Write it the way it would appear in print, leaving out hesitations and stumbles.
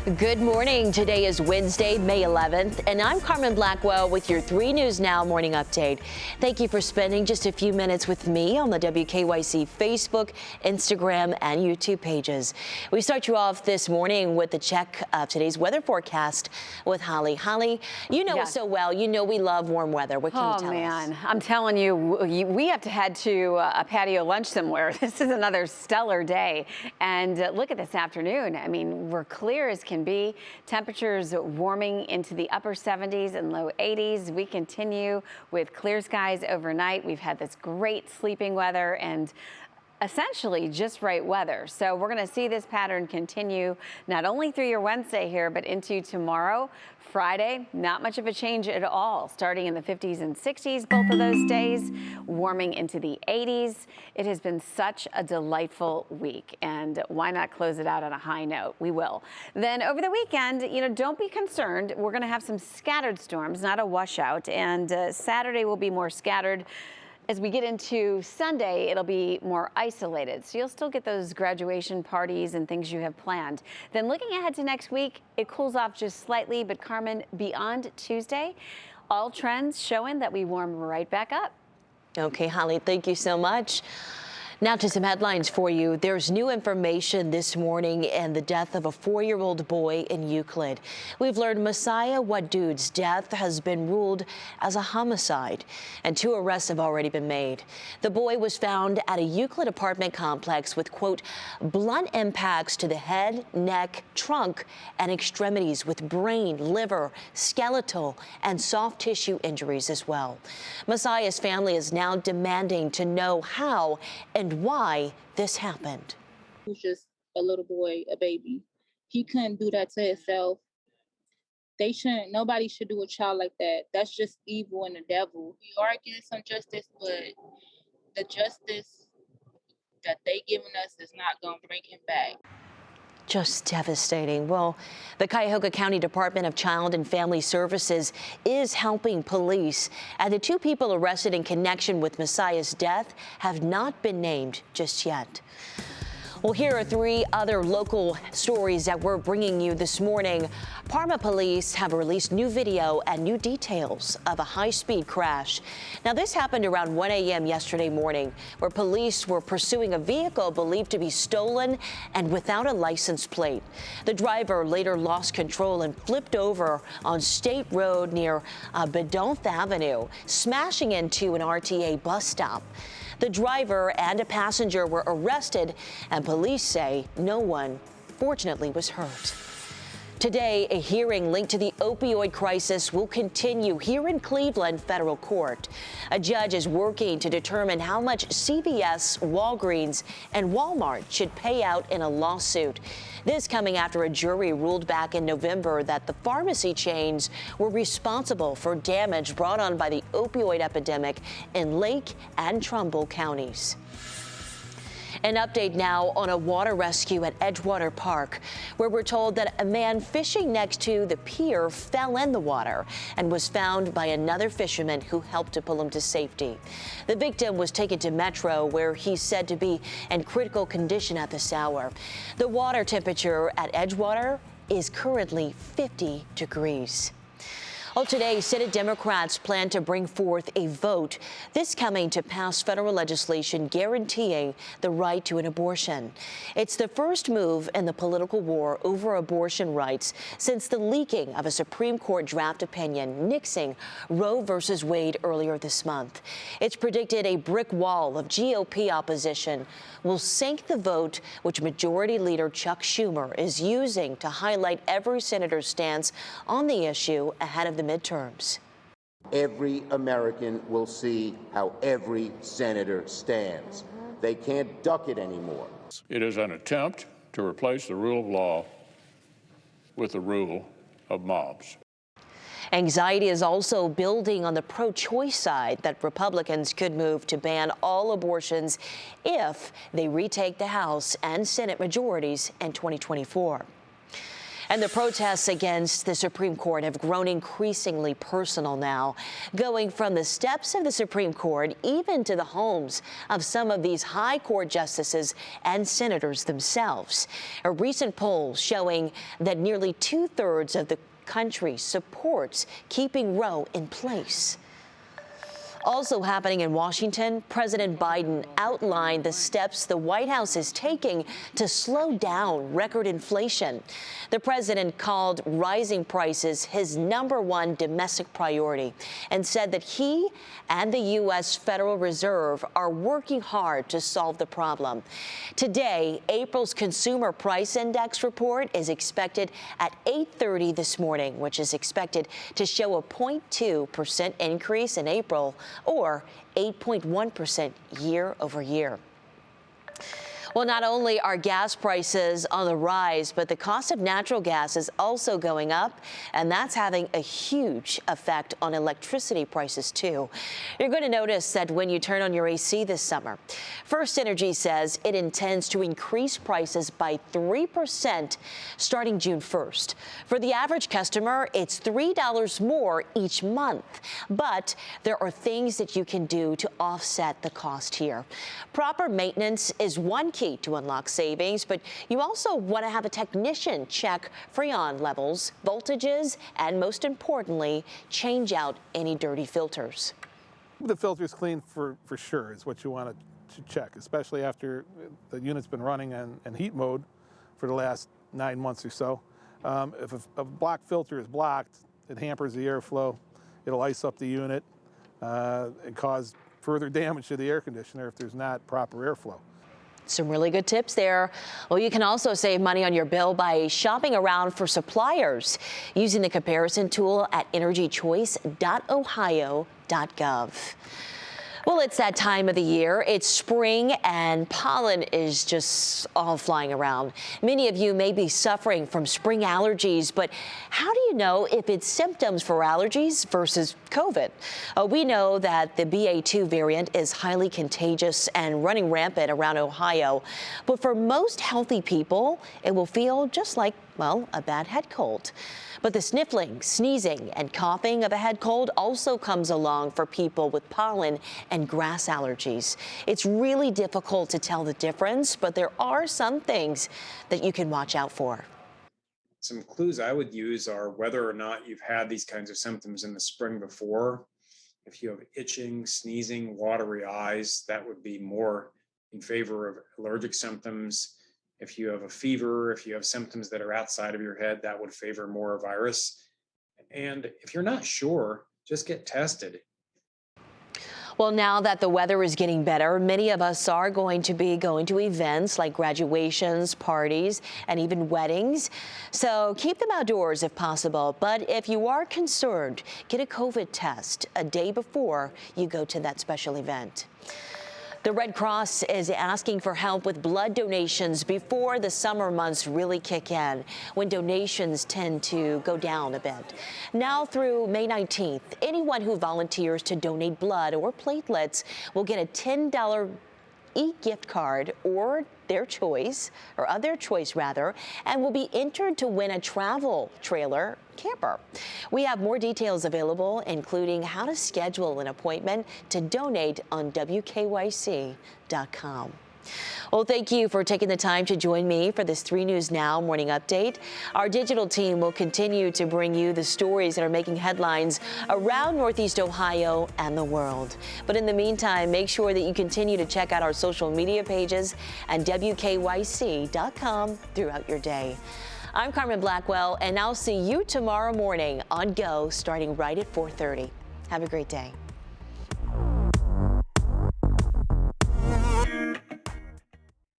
Good morning. Today is Wednesday, May 11th, and I'm Carmen Blackwell with your 3 News Now morning update. Thank you for spending just a few minutes with me on the WKYC Facebook, Instagram, and YouTube pages. We start you off this morning with the check of today's weather forecast with Holly. Holly, you know us so well. You know we love warm weather. What can you tell us? Oh, man. I'm telling you, we have to head to a patio lunch somewhere. This is another stellar day. And look at this afternoon. I mean, we're clear as can be. Temperatures warming into the upper 70s and low 80s. We continue with clear skies overnight. We've had this great sleeping weather and essentially just right weather. So we're going to see this pattern continue not only through your Wednesday here, but into tomorrow. Friday, not much of a change at all, starting in the 50s and 60s both of those days, warming into the 80s. It has been such a delightful week, and why not close it out on a high note? We will. Then over the weekend, don't be concerned. We're going to have some scattered storms, not a washout, and Saturday will be more scattered. As we get into Sunday, it'll be more isolated, so you'll still get those graduation parties and things you have planned. Then looking ahead to next week, it cools off just slightly, but Carmen, beyond Tuesday, all trends showing that we warm right back up. Okay, Holly, thank you so much. Now to some headlines for you. There's new information this morning in the death of a 4-year-old boy in Euclid. We've learned Messiah Wadood's death has been ruled as a homicide, and 2 arrests have already been made. The boy was found at a Euclid apartment complex with, quote, blunt impacts to the head, neck, trunk, and extremities with brain, liver, skeletal, and soft tissue injuries as well. Messiah's family is now demanding to know how and why this happened. He was just a little boy, a baby. He couldn't do that to himself. Nobody should do a child like that. That's just evil and the devil. We are getting some justice, but the justice that they giving us is not going to bring him back. Just devastating. Well, the Cuyahoga County Department of Child and Family Services is helping police, and the 2 people arrested in connection with Messiah's death have not been named just yet. Well, here are 3 other local stories that we're bringing you this morning. Parma police have released new video and new details of a high-speed crash. Now, this happened around 1 a.m. yesterday morning, where police were pursuing a vehicle believed to be stolen and without a license plate. The driver later lost control and flipped over on State Road near Bedonth Avenue, smashing into an RTA bus stop. The driver and a passenger were arrested, and police say no one, fortunately, was hurt. Today, a hearing linked to the opioid crisis will continue here in Cleveland Federal Court. A judge is working to determine how much CVS, Walgreens, and Walmart should pay out in a lawsuit. This coming after a jury ruled back in November that the pharmacy chains were responsible for damage brought on by the opioid epidemic in Lake and Trumbull counties. An update now on a water rescue at Edgewater Park, where we're told that a man fishing next to the pier fell in the water and was found by another fisherman who helped to pull him to safety. The victim was taken to Metro, where he's said to be in critical condition at this hour. The water temperature at Edgewater is currently 50 degrees. Well, today, Senate Democrats plan to bring forth a vote, this coming to pass federal legislation guaranteeing the right to an abortion. It's the first move in the political war over abortion rights since the leaking of a Supreme Court draft opinion nixing Roe v. Wade earlier this month. It's predicted a brick wall of GOP opposition will sink the vote, which Majority Leader Chuck Schumer is using to highlight every senator's stance on the issue ahead of the midterms. Every American will see how every senator stands. They can't duck it anymore. It is an attempt to replace the rule of law with the rule of mobs. Anxiety is also building on the pro-choice side that Republicans could move to ban all abortions if they retake the House and Senate majorities in 2024. And the protests against the Supreme Court have grown increasingly personal now, going from the steps of the Supreme Court even to the homes of some of these high court justices and senators themselves. A recent poll showing that nearly 2/3 of the country supports keeping Roe in place. Also happening in Washington, President Biden outlined the steps the White House is taking to slow down record inflation. The president called rising prices his #1 domestic priority and said that he and the U.S. Federal Reserve are working hard to solve the problem. Today, April's Consumer Price Index report is expected at 8:30 this morning, which is expected to show a 0.2% increase in April, or 8.1% year over year. Well, not only are gas prices on the rise, but the cost of natural gas is also going up, and that's having a huge effect on electricity prices, too. You're going to notice that when you turn on your AC this summer. First Energy says it intends to increase prices by 3% starting June 1st. For the average customer, it's $3 more each month. But there are things that you can do to offset the cost here. Proper maintenance is one key to unlock savings, but you also want to have a technician check freon levels, voltages, and most importantly, change out any dirty filters. The filter's clean for sure is what you want to check, especially after the unit's been running in heat mode for the last 9 months or so. If a block filter is blocked, it hampers the airflow. It'll ice up the unit and cause further damage to the air conditioner if there's not proper airflow. Some really good tips there. Well, you can also save money on your bill by shopping around for suppliers using the comparison tool at energychoice.ohio.gov. Well, it's that time of the year. It's spring and pollen is just all flying around. Many of you may be suffering from spring allergies, but how do you know if it's symptoms for allergies versus COVID? We know that the BA2 variant is highly contagious and running rampant around Ohio. But for most healthy people, it will feel just like, well, a bad head cold. But the sniffling, sneezing, and coughing of a head cold also comes along for people with pollen and grass allergies. It's really difficult to tell the difference, but there are some things that you can watch out for. Some clues I would use are whether or not you've had these kinds of symptoms in the spring before. If you have itching, sneezing, watery eyes, that would be more in favor of allergic symptoms. If you have a fever, if you have symptoms that are outside of your head, that would favor more virus. And if you're not sure, just get tested. Well, now that the weather is getting better, many of us are going to be going to events like graduations, parties, and even weddings. So keep them outdoors if possible. But if you are concerned, get a COVID test a day before you go to that special event. The Red Cross is asking for help with blood donations before the summer months really kick in, when donations tend to go down a bit. Now through May 19th, anyone who volunteers to donate blood or platelets will get a $10 e-gift card or their choice, or of their choice rather, and will be entered to win a travel trailer camper. We have more details available, including how to schedule an appointment to donate on WKYC.com. Well, thank you for taking the time to join me for this 3 News Now morning update. Our digital team will continue to bring you the stories that are making headlines around Northeast Ohio and the world. But in the meantime, make sure that you continue to check out our social media pages and WKYC.com throughout your day. I'm Carmen Blackwell, and I'll see you tomorrow morning on Go, starting right at 4:30. Have a great day.